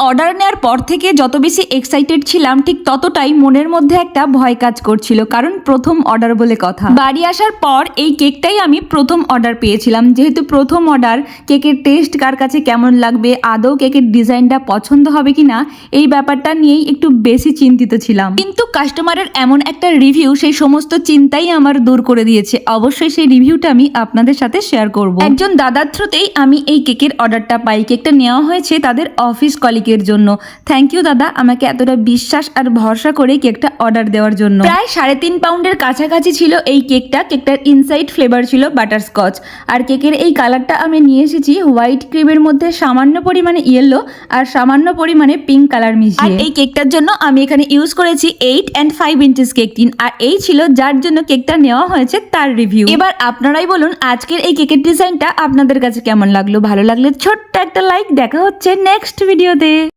Order নেওয়ার পর থেকে যত বেশি এক্সাইটেড ছিলাম ঠিক ততটাই মনের মধ্যে একটা ভয় কাজ করছিল, কারণ প্রথম অর্ডার বলে কথা। বাড়ি আসার পর এই কেকটাই আমি প্রথম অর্ডার পেয়েছিলাম। যেহেতু প্রথম অর্ডার, কেকের টেস্ট কার কাছে কেমন লাগবে, আদৌ কেকের ডিজাইনটা পছন্দ হবে কিনা, এই ব্যাপারটা নিয়েই একটু বেশি চিন্তিত ছিলাম। কিন্তু কাস্টমারের এমন একটা রিভিউ সেই সমস্ত চিন্তাই আমার দূর করে দিয়েছে। অবশ্যই সেই রিভিউটা আমি আপনাদের সাথে শেয়ার করব। একজন দাদার থ্রুতেই আমি এই কেকের অর্ডারটা পাই। কেকটা নেওয়া হয়েছে তাদের অফিস কলিগের জন্য। থ্যাংক ইউ দাদা, আমাকে এতটা বিশ্বাস আর ভরসা করে কেকটা অর্ডার দেওয়ার জন্য। প্রায় 3.5 পাউন্ডের কাছাকাছি ছিল এই কেকটা। কেকটার ইনসাইড ফ্লেভার ছিল বাটারস্কচ, আর কেকের এই কালারটা আমি নিয়ে এসেছি হোয়াইট ক্রিমের মধ্যে সামান্য পরিমাণে ইয়েলো আর সামান্য পরিমাণে পিঙ্ক কালার মিশিয়ে। আর এই কেকটার জন্য আমি এখানে ইউজ করেছি 8 and 5 ইঞ্চিস কেক টিন। আর এই ছিল যার জন্য কেকটা নেওয়া হয়েছে তার রিভিউ। এবার আপনারাই বলুন আজকের এই কেকের ডিজাইনটা আপনাদের কাছে কেমন লাগলো। ভালো লাগলে ছোট্ট একটা লাইক। দেখা হচ্ছে নেক্সট ভিডিওতে।